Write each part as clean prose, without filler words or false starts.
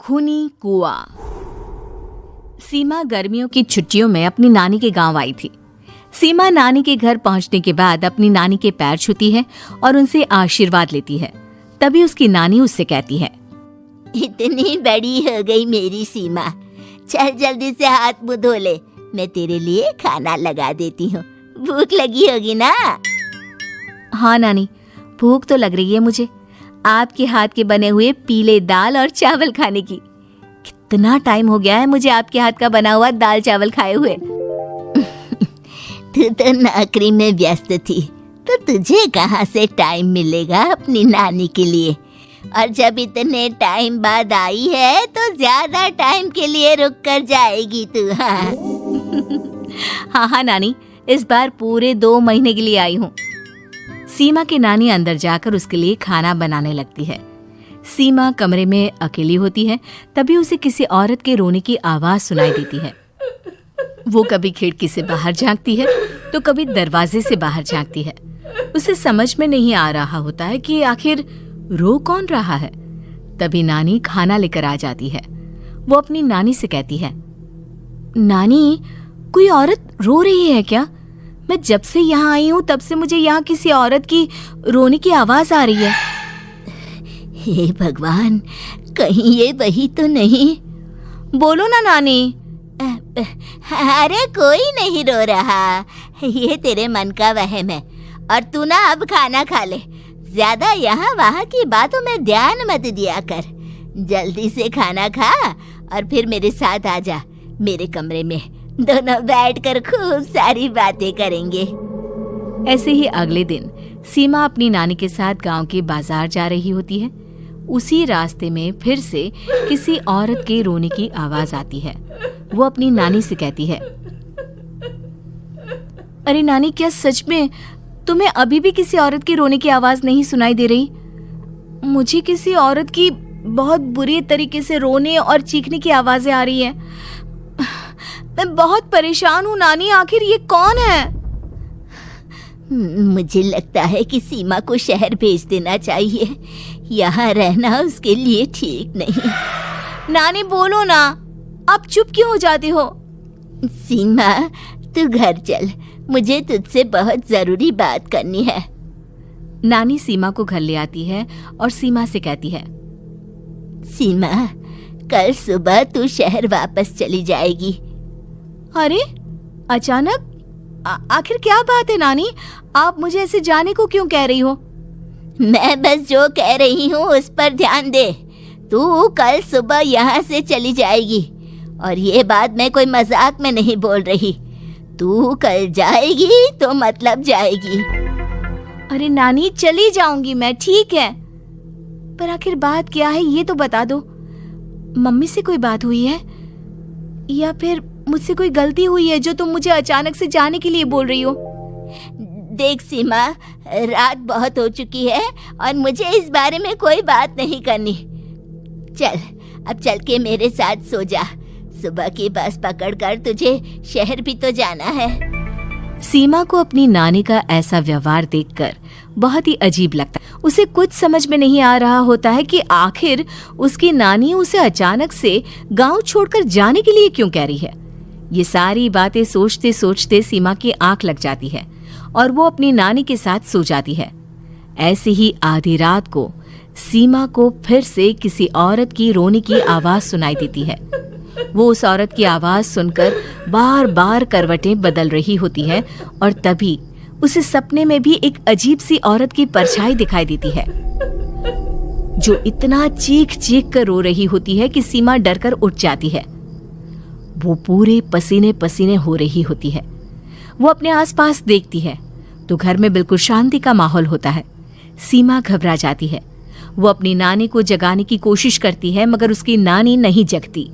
खूनी कुआं। सीमा गर्मियों की छुट्टियों में अपनी नानी के गांव आई थी। सीमा नानी के घर पहुंचने के बाद अपनी नानी के पैर छूती है और उनसे आशीर्वाद लेती है। तभी उसकी नानी उससे कहती है, इतनी बड़ी हो गई मेरी सीमा, चल जल्दी से हाथ मुंह धो ले, मैं तेरे लिए खाना लगा देती हूँ। भूख लगी होगी ना? हाँ नानी, भूख तो लग रही है मुझे, आपके हाथ के बने हुए पीले दाल और चावल खाने की। कितना टाइम हो गया है मुझे आपके हाथ का बना हुआ दाल चावल खाए हुए। तू तो नौकरी में व्यस्त थी, तो तुझे कहाँ से टाइम मिलेगा अपनी नानी के लिए? और जब इतने टाइम बाद आई है तो ज्यादा टाइम के लिए रुक कर जाएगी तू। हाँ नानी, इस बार पूरे 2 महीने के लिए आई हूँ। सीमा की नानी अंदर जाकर उसके लिए खाना बनाने लगती है। सीमा कमरे में अकेली होती है, तभी उसे किसी औरत के रोने की आवाज सुनाई देती है। वो कभी खिड़की से बाहर झांकती है तो कभी दरवाजे से बाहर झांकती है। उसे समझ में नहीं आ रहा होता है कि आखिर रो कौन रहा है। तभी नानी खाना लेकर आ जाती है। वो अपनी नानी से कहती है, नानी, कोई औरत रो रही है क्या? मैं जब से यहाँ आई हूँ तब से मुझे यहाँ किसी औरत की रोने की आवाज आ रही है। हे भगवान, कहीं ये वही तो नहीं? बोलो ना नानी। अरे कोई नहीं रो रहा, ये तेरे मन का वहम है। और तू ना अब खाना खा ले, ज्यादा यहाँ वहाँ की बातों में ध्यान मत दिया कर। जल्दी से खाना खा और फिर मेरे साथ आ जा मेरे कमरे में, दोनों बैठकर खूब सारी बातें करेंगे। ऐसे ही अगले दिन सीमा अपनी नानी के साथ गांव के बाजार जा रही होती है। उसी रास्ते में फिर से किसी औरत के रोने की आवाज आती है। वो अपनी नानी से कहती है, अरे नानी, क्या सच में तुम्हें अभी भी किसी औरत की रोने की आवाज नहीं सुनाई दे रही? मुझे किसी औरत की बहुत बुरी तरीके से रोने और चीखने की आवाजें आ रही है। मैं बहुत परेशान हूँ नानी, आखिर ये कौन है? मुझे लगता है कि सीमा को शहर भेज देना चाहिए, यहाँ रहना उसके लिए ठीक नहीं। नानी बोलो ना, आप चुप क्यों हो जाते हो? सीमा, तू घर चल, मुझे तुझसे बहुत जरूरी बात करनी है। नानी सीमा को घर ले आती है और सीमा से कहती है, सीमा, कल सुबह तू शहर वापस चली जाएगी। अरे अचानक? आखिर क्या बात है नानी, आप मुझे ऐसे जाने को क्यों कह रही हो? मैं बस जो कह रही हूँ उस पर ध्यान दे। तू कल सुबह यहाँ से चली जाएगी, और ये बात मैं कोई मजाक में नहीं बोल रही। तू कल जाएगी तो मतलब जाएगी। अरे नानी, चली जाऊंगी मैं, ठीक है, पर आखिर बात क्या है ये तो बता दो। मम्मी से कोई बात हुई है या फिर मुझसे कोई गलती हुई है जो तुम मुझे अचानक से जाने के लिए बोल रही हो? देख सीमा, रात बहुत हो चुकी है और मुझे इस बारे में कोई बात नहीं करनी। चल, अब चल के मेरे साथ सो जा। सुबह की बस पकड़कर तुझे शहर भी तो जाना है। सीमा को अपनी नानी का ऐसा व्यवहार देखकर बहुत ही अजीब लगता है। उसे कुछ समझ में नहीं आ रहा होता है कि आखिर उसकी नानी उसे अचानक से गांव छोड़कर जाने के लिए क्यों कह रही है। ये सारी बातें सोचते सोचते सीमा की आंख लग जाती है और वो अपनी नानी के साथ सो जाती है। ऐसे ही आधी रात को सीमा को फिर से किसी औरत की रोने की आवाज सुनाई देती है। वो उस औरत की आवाज सुनकर बार बार करवटें बदल रही होती है और तभी उसे सपने में भी एक अजीब सी औरत की परछाई दिखाई देती है, जो इतना चीख चीख कर रो रही होती है कि सीमा डरकर उठ जाती है। वो पूरे पसीने पसीने हो रही होती है। वो अपने आसपास देखती है तो घर में बिल्कुल शांति का माहौल होता है। सीमा घबरा जाती है। वो अपनी नानी को जगाने की कोशिश करती है, मगर उसकी नानी नहीं जगती।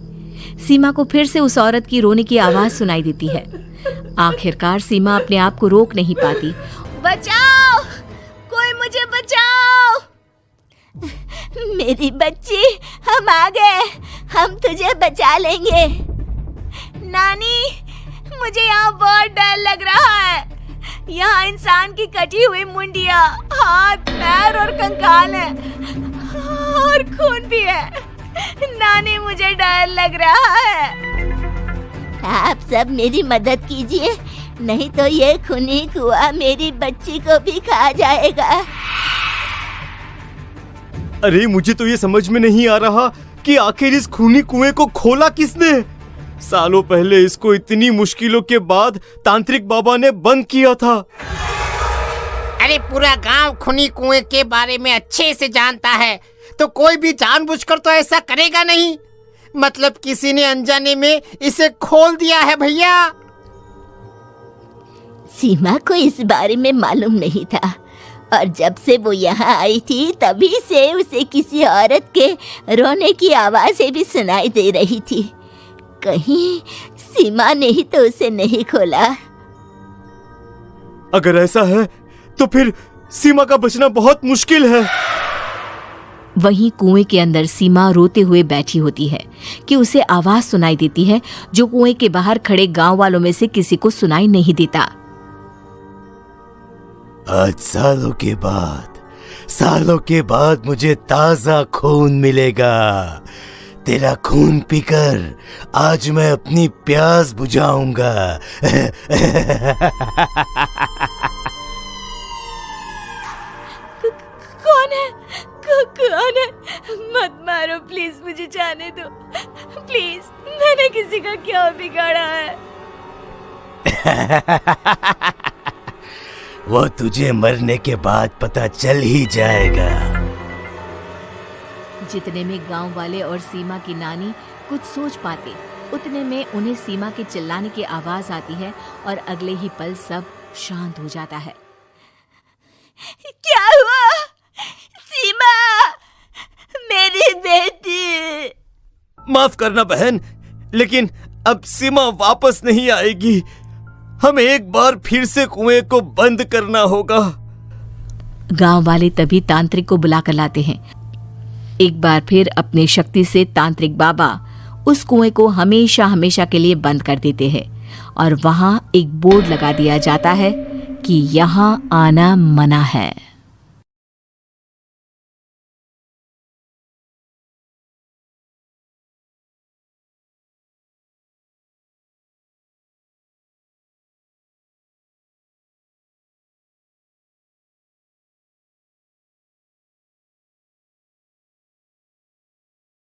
सीमा को फिर से उस औरत की रोने की आवाज सुनाई देती है। आखिरकार सीमा अपने आप को रोक नहीं पाती। बचाओ, कोई मुझे बचाओ। मेरी बच्ची, हम आ गए, हम तुझे बचा लेंगे। नानी, मुझे यहाँ बहुत डर लग रहा है। यहाँ इंसान की कटी हुई मुंडिया, हाथ, पैर और कंकाल है और खून भी है। नानी मुझे डर लग रहा है। आप सब मेरी मदद कीजिए, नहीं तो ये खूनी कुआं मेरी बच्ची को भी खा जाएगा। अरे मुझे तो ये समझ में नहीं आ रहा कि आखिर इस खूनी कुएं को खोला किसने। सालों पहले इसको इतनी मुश्किलों के बाद तांत्रिक बाबा ने बंद किया था। अरे पूरा गांव खूनी कुएं के बारे में अच्छे से जानता है, तो कोई भी जानबूझकर तो ऐसा करेगा नहीं। मतलब किसी ने अनजाने में इसे खोल दिया है भैया। सीमा को इस बारे में मालूम नहीं था, और जब से वो यहाँ आई थी तभी से उसे किसी औरत के रोने की आवाज़ें भी सुनाई दे रही थी। कहीं सीमा ने ही तो उसे नहीं खोला। अगर ऐसा है तो फिर सीमा का बचना बहुत मुश्किल है। वहीं कुएं के अंदर सीमा रोते हुए बैठी होती है कि उसे आवाज सुनाई देती है जो कुएं के बाहर खड़े गांव वालों में से किसी को सुनाई नहीं देता। आज सालों के बाद मुझे ताजा खून मिलेगा। तेरा खून पीकर आज मैं अपनी प्यास बुझाऊंगा। कौन है? कौन है? मत मारो प्लीज, मुझे जाने दो प्लीज। मैंने किसी का क्या बिगाड़ा है? वो तुझे मरने के बाद पता चल ही जाएगा। जितने में गांव वाले और सीमा की नानी कुछ सोच पाते, उतने में उन्हें सीमा के चिल्लाने की आवाज आती है और अगले ही पल सब शांत हो जाता है। क्या हुआ? सीमा, मेरी बेटी। माफ करना बहन, लेकिन अब सीमा वापस नहीं आएगी। हमें एक बार फिर से कुएं को बंद करना होगा। गांव वाले तभी तांत्रिक को बुलाकर लाते हैं। एक बार फिर अपनी शक्ति से तांत्रिक बाबा उस कुएं को हमेशा हमेशा के लिए बंद कर देते हैं और वहां एक बोर्ड लगा दिया जाता है कि यहाँ आना मना है।